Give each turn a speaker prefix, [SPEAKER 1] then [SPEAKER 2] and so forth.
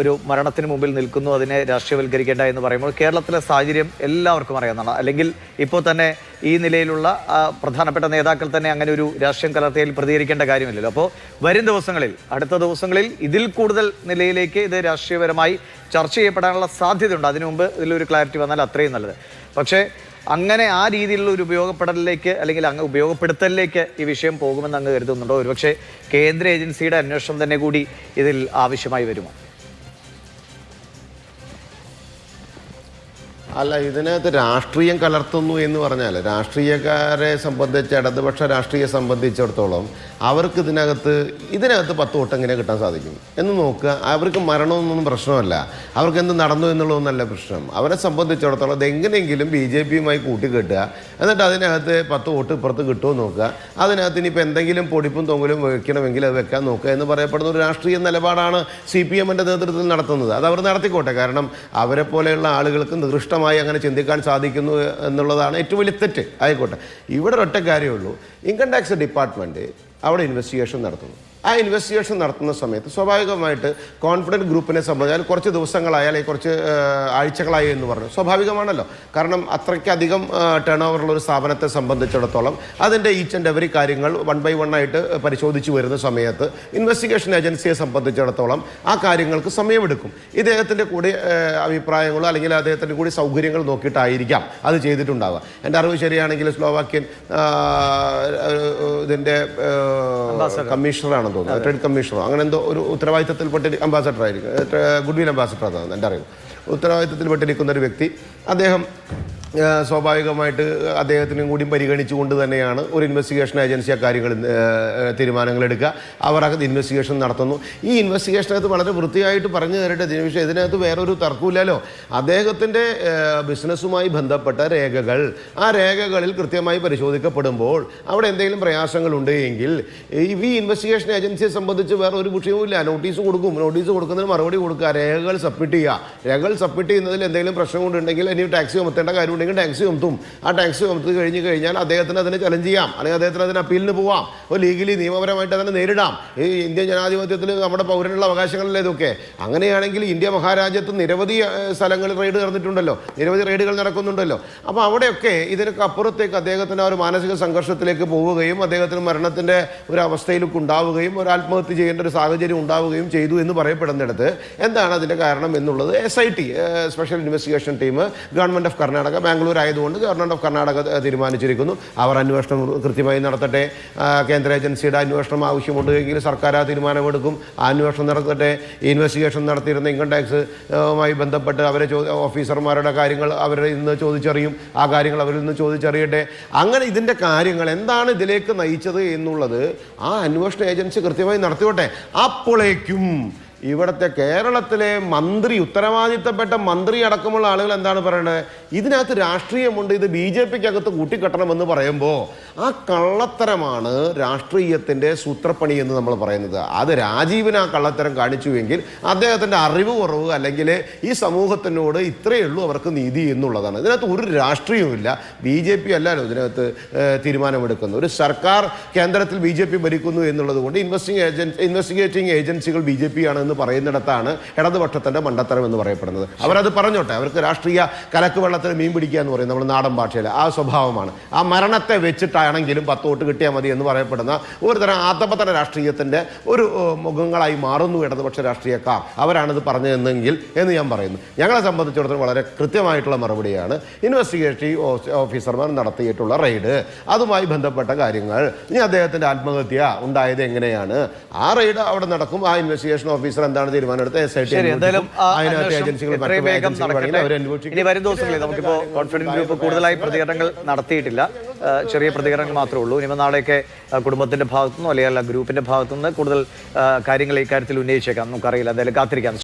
[SPEAKER 1] ഒരു മരണത്തിന് മുമ്പിൽ നിൽക്കുന്നു, അതിനെ രാഷ്ട്രീയവൽക്കരിക്കേണ്ട എന്ന് പറയുമ്പോൾ കേരളത്തിലെ സാഹചര്യം എല്ലാവർക്കും അറിയാവുന്നതാണ്. അല്ലെങ്കിൽ ഇപ്പോൾ തന്നെ ഈ നിലയിലുള്ള പ്രധാനപ്പെട്ട നേതാക്കൾ തന്നെ അങ്ങനെ ഒരു രാഷ്ട്രീയം കലർത്തിയതിൽ പ്രതികരിക്കേണ്ട കാര്യമില്ലല്ലോ. അപ്പോൾ വരും ദിവസങ്ങളിൽ, അടുത്ത ദിവസങ്ങളിൽ ഇതിൽ കൂടുതൽ നിലയിലേക്ക് ഇത് രാഷ്ട്രീയപരമായി ചർച്ച ചെയ്യപ്പെടാനുള്ള സാധ്യതയുണ്ട്. അതിനു മുമ്പ് ഇതിലൊരു ക്ലാരിറ്റി വന്നാൽ അത്രയും നല്ലത്. പക്ഷേ അങ്ങനെ ആ രീതിയിലുള്ള ഒരു ഉപയോഗപ്പെടലിലേക്ക് അല്ലെങ്കിൽ അങ്ങ് ഉപയോഗപ്പെടുത്തലിലേക്ക് ഈ വിഷയം പോകുമെന്ന് അങ്ങ് കരുതുന്നുണ്ടോ? ഒരുപക്ഷെ കേന്ദ്ര ഏജൻസിയുടെ അന്വേഷണം തന്നെ കൂടി ഇതിൽ ആവശ്യമായി വരുമോ?
[SPEAKER 2] അല്ല, ഇതിനകത്ത് രാഷ്ട്രീയം കലർത്തുന്നു എന്ന് പറഞ്ഞാൽ രാഷ്ട്രീയക്കാരെ സംബന്ധിച്ച്, ഇടതുപക്ഷ രാഷ്ട്രീയം സംബന്ധിച്ചിടത്തോളം അവർക്ക് ഇതിനകത്ത് 10 വോട്ട് എങ്ങനെ കിട്ടാൻ സാധിക്കും എന്ന് നോക്കുക. അവർക്ക് മരണമൊന്നും പ്രശ്നമല്ല, അവർക്ക് എന്ത് നടന്നു എന്നുള്ളതൊന്നല്ല പ്രശ്നം. അവരെ സംബന്ധിച്ചിടത്തോളം അതെങ്ങനെയെങ്കിലും BJP-യുമായി കൂട്ടിക്കെട്ടുക, എന്നിട്ട് അതിനകത്ത് 10 വോട്ട് ഇപ്പുറത്ത് കിട്ടുമോ നോക്കുക. അതിനകത്ത് ഇനിയിപ്പോൾ എന്തെങ്കിലും പൊടിപ്പും തൊങ്ങലും വെക്കണമെങ്കിൽ അത് വെക്കാൻ നോക്കുക എന്ന് പറയപ്പെടുന്ന ഒരു രാഷ്ട്രീയ നിലപാടാണ് CPM-ൻ്റെ നേതൃത്വത്തിൽ നടത്തുന്നത്. അത് അവർ നടത്തിക്കോട്ടെ. കാരണം അവരെ പോലെയുള്ള ആളുകൾക്ക് നികൃഷ്ടമായി അങ്ങനെ ചിന്തിക്കാൻ സാധിക്കുന്നു എന്നുള്ളതാണ് ഏറ്റവും വലിയ തെറ്റ്. ആയിക്കോട്ടെ. ഇവിടെ ഒറ്റ കാര്യമേ ഉള്ളൂ. ഇൻകം ടാക്സ് ഡിപ്പാർട്ട്മെൻറ്റ് അവിടെ ഇൻവെസ്റ്റിഗേഷൻ നടത്തുന്നു. ആ ഇൻവെസ്റ്റിഗേഷൻ നടത്തുന്ന സമയത്ത് സ്വാഭാവികമായിട്ട് കോൺഫിഡൻറ്റ് ഗ്രൂപ്പിനെ സംബന്ധിച്ചാൽ കുറച്ച് ദിവസങ്ങളായി അല്ലെങ്കിൽ കുറച്ച് ആഴ്ചകളായി എന്ന് പറഞ്ഞു, സ്വാഭാവികമാണല്ലോ. കാരണം അത്രയ്ക്കധികം ടേൺ ഓവറുള്ള ഒരു സ്ഥാപനത്തെ സംബന്ധിച്ചിടത്തോളം അതിൻ്റെ ഈച്ച് ആൻഡ് എവറി കാര്യങ്ങൾ 1 by 1 ആയിട്ട് പരിശോധിച്ച് വരുന്ന സമയത്ത് ഇൻവെസ്റ്റിഗേഷൻ ഏജൻസിയെ സംബന്ധിച്ചിടത്തോളം ആ കാര്യങ്ങൾക്ക് സമയമെടുക്കും. ഇദ്ദേഹത്തിൻ്റെ കൂടി അഭിപ്രായങ്ങളോ അല്ലെങ്കിൽ അദ്ദേഹത്തിൻ്റെ കൂടി സൗകര്യങ്ങൾ നോക്കിയിട്ടായിരിക്കാം അത് ചെയ്തിട്ടുണ്ടാവുക. എൻ്റെ അറിവ് ശരിയാണെങ്കിൽ സ്ലോവാക്യൻ ഇതിൻ്റെ കമ്മീഷണറാണ് തോന്നുന്നു, ട്രേഡ് കമ്മീഷണർ, അങ്ങനെ എന്തോ ഒരു ഉത്തരവാദിത്തത്തിൽപ്പെട്ട് അംബാസഡർ ആയിരിക്കും, ഗുഡ്വിൽ അംബാസഡർ അതാണ് എൻ്റെ അറിവ്. ഉത്തരവാദിത്തത്തിൽപ്പെട്ടിരിക്കുന്ന ഒരു വ്യക്തി അദ്ദേഹം സ്വാഭാവികമായിട്ട് അദ്ദേഹത്തിനും കൂടി പരിഗണിച്ചുകൊണ്ട് തന്നെയാണ് ഒരു ഇൻവെസ്റ്റിഗേഷൻ ഏജൻസി ആ കാര്യങ്ങൾ തീരുമാനങ്ങളെടുക്കുക. അവർ അത് ഇൻവെസ്റ്റിഗേഷൻ നടത്തുന്നു. ഈ ഇൻവെസ്റ്റിഗേഷനകത്ത് വളരെ വൃത്തിയായിട്ട് പറഞ്ഞു തരട്ടെ ദിനേഷ്, ഇതിനകത്ത് വേറൊരു തർക്കമില്ലല്ലോ. അദ്ദേഹത്തിൻ്റെ ബിസിനസ്സുമായി ബന്ധപ്പെട്ട രേഖകൾ, ആ രേഖകളിൽ കൃത്യമായി പരിശോധിക്കപ്പെടുമ്പോൾ അവിടെ എന്തെങ്കിലും പ്രയാസങ്ങളുണ്ട് എങ്കിൽ ഈ ഇൻവെസ്റ്റിഗേഷൻ ഏജൻസിയെ സംബന്ധിച്ച് വേറെ ഒരു വിഷയവുമില്ല. നോട്ടീസ് കൊടുക്കും, നോട്ടീസ് കൊടുക്കുന്നതിന് മറുപടി കൊടുക്കുക, രേഖകൾ സബ്മിറ്റ് ചെയ്യുക. രേഖകൾ സബ്മിറ്റ് ചെയ്യുന്നതിൽ എന്തെങ്കിലും പ്രശ്നം കൊണ്ടുണ്ടെങ്കിൽ ഇനി ടാക്സ് ചുമത്തേണ്ട കാര്യം ഉണ്ടെങ്കിൽ ടാക്സ് ചുമത്തും. ആ ടാക്സ് ചുമത്തി കഴിഞ്ഞ് കഴിഞ്ഞാൽ അദ്ദേഹത്തിന് അതിനെ ചലഞ്ച് ചെയ്യാം, അല്ലെങ്കിൽ അദ്ദേഹത്തിന് അതിന് അപ്പീലിന് പോവാം, ഒരു ലീഗലി നിയമപരമായിട്ട് അതിനെ നേരിടാം. ഈ ഇന്ത്യൻ ജനാധിപത്യത്തിൽ നമ്മുടെ പൗരനുള്ള അവകാശങ്ങളല്ലേ ഇതൊക്കെ. അങ്ങനെയാണെങ്കിൽ ഇന്ത്യ മഹാരാജ്യത്ത് നിരവധി സ്ഥലങ്ങളിൽ റെയ്ഡ് നടന്നിട്ടുണ്ടല്ലോ, നിരവധി റെയ്ഡുകൾ നടക്കുന്നുണ്ടല്ലോ. അപ്പോൾ അവിടെയൊക്കെ ഇതിനൊക്കെ അപ്പുറത്തേക്ക് അദ്ദേഹത്തിന് ആ ഒരു മാനസിക സംഘർഷത്തിലേക്ക് പോവുകയും അദ്ദേഹത്തിന് മരണത്തിൻ്റെ ഒരു അവസ്ഥയിലേക്ക് ഉണ്ടാവുകയും ഒരു ആത്മഹത്യ ചെയ്യേണ്ട ഒരു സാഹചര്യം ഉണ്ടാവുകയും ചെയ്തു എന്ന് പറയപ്പെടുന്നിടത്ത് എന്താണ് അതിൻ്റെ കാരണം എന്നുള്ളത് SIT special investigation team government of Karnataka, Bangalore ആയതുകൊണ്ട് ഗവൺമെൻറ് ഓഫ് കർണാടക തീരുമാനിച്ചിരിക്കുന്നു. അവർ അന്വേഷണം കൃത്യമായി നടത്തട്ടെ. കേന്ദ്ര ഏജൻസിയുടെ അന്വേഷണം ആവശ്യമുണ്ടെങ്കിൽ സർക്കാർ ആ തീരുമാനമെടുക്കും. ആ അന്വേഷണം നടത്തട്ടെ. ഇൻവെസ്റ്റിഗേഷൻ നടത്തിയിരുന്ന ഇൻകം ടാക്സുമായി ബന്ധപ്പെട്ട് അവരെ ഓഫീസർമാരുടെ കാര്യങ്ങൾ അവരിൽ നിന്ന് ചോദിച്ചറിയും. ആ കാര്യങ്ങൾ അവരിൽ നിന്ന് ചോദിച്ചറിയട്ടെ. അങ്ങനെ ഇതിൻ്റെ കാര്യങ്ങൾ എന്താണ് ഇതിലേക്ക് നയിച്ചത് എന്നുള്ളത് ആ അന്വേഷണ ഏജൻസി കൃത്യമായി നടത്തിയോട്ടെ. അപ്പോഴേക്കും ഇവിടുത്തെ കേരളത്തിലെ മന്ത്രി, ഉത്തരവാദിത്തപ്പെട്ട മന്ത്രി അടക്കമുള്ള ആളുകൾ എന്താണ് പറയുന്നത്? ഇതിനകത്ത് രാഷ്ട്രീയമുണ്ട്, ഇത് BJP-ക്കകത്ത് കൂട്ടിക്കെട്ടണമെന്ന് പറയുമ്പോൾ ആ കള്ളത്തരമാണ് രാഷ്ട്രീയത്തിൻ്റെ സൂത്രപ്പണി എന്ന് നമ്മൾ പറയുന്നത്. അത് രാജീവിന് ആ കള്ളത്തരം കാണിച്ചുവെങ്കിൽ അദ്ദേഹത്തിൻ്റെ അറിവ് കുറവ്, അല്ലെങ്കിൽ ഈ സമൂഹത്തിനോട് ഇത്രയേ ഉള്ളൂ അവർക്ക് നീതി എന്നുള്ളതാണ്. ഇതിനകത്ത് ഒരു രാഷ്ട്രീയവുമില്ല. BJP അല്ലല്ലോ ഇതിനകത്ത് തീരുമാനമെടുക്കുന്നത്. ഒരു കേന്ദ്രത്തിൽ BJP ഭരിക്കുന്നു എന്നുള്ളത് കൊണ്ട് ഇൻവെസ്റ്റിഗേറ്റിംഗ് ഏജൻസികൾ BJP ആണ് എന്ന് പറയുന്നിടത്താണ് ഇടതുപക്ഷത്തിൻ്റെ മണ്ടത്തരം എന്ന് പറയപ്പെടുന്നത്. അവരത് പറഞ്ഞോട്ടെ. അവർക്ക് രാഷ്ട്രീയ കലക്ക് വെള്ളത്തിൽ മീൻ പിടിക്കുക എന്ന് പറയും നമ്മൾ നാടൻ ഭാഷയിൽ. ആ സ്വഭാവമാണ്. ആ മരണത്തെ വെച്ചിട്ടാണെങ്കിലും 10 വോട്ട് കിട്ടിയാൽ മതി എന്ന് പറയപ്പെടുന്ന ഒരു തരം ആത്തപ്പത്തര രാഷ്ട്രീയത്തിൻ്റെ ഒരു മുഖങ്ങളായി മാറുന്നു ഇടതുപക്ഷ രാഷ്ട്രീയക്കാർ. അവരാണിത് പറഞ്ഞതെന്നെങ്കിൽ എന്ന് ഞാൻ പറയുന്നു. ഞങ്ങളെ സംബന്ധിച്ചിടത്തോളം വളരെ കൃത്യമായിട്ടുള്ള മറുപടിയാണ്. ഇൻവെസ്റ്റിഗേറ്റീവ് ഓഫീസർമാർ നടത്തിയിട്ടുള്ള റെയ്ഡ്, അതുമായി ബന്ധപ്പെട്ട കാര്യങ്ങൾ, ഇനി അദ്ദേഹത്തിൻ്റെ ആത്മഹത്യ ഉണ്ടായത് എങ്ങനെയാണ്, ആ റെയ്ഡ് അവിടെ നടക്കും. ആ ഇൻവെസ്റ്റിഗേഷൻ ഓഫീസർ എന്താണ് തീരുമാനമെടുത്ത്
[SPEAKER 1] ഇനി വരും ദിവസങ്ങളിൽ നമുക്കിപ്പോൾ കോൺഫിഡൻസ് ഗ്രൂപ്പ് കൂടുതലായി പ്രതികരണങ്ങൾ നടത്തിയിട്ടില്ല, ചെറിയ പ്രതികരണങ്ങൾ മാത്രമേ ഉള്ളൂ. ഇനി നാളെയൊക്കെ കുടുംബത്തിന്റെ ഭാഗത്തുനിന്നോ അല്ലെങ്കിൽ ഗ്രൂപ്പിന്റെ ഭാഗത്തുനിന്ന് കൂടുതൽ കാര്യങ്ങൾ ഇക്കാര്യത്തിൽ ഉന്നയിച്ചേക്കാം, നമുക്കറിയില്ല. എന്തായാലും കാത്തിരിക്കാം.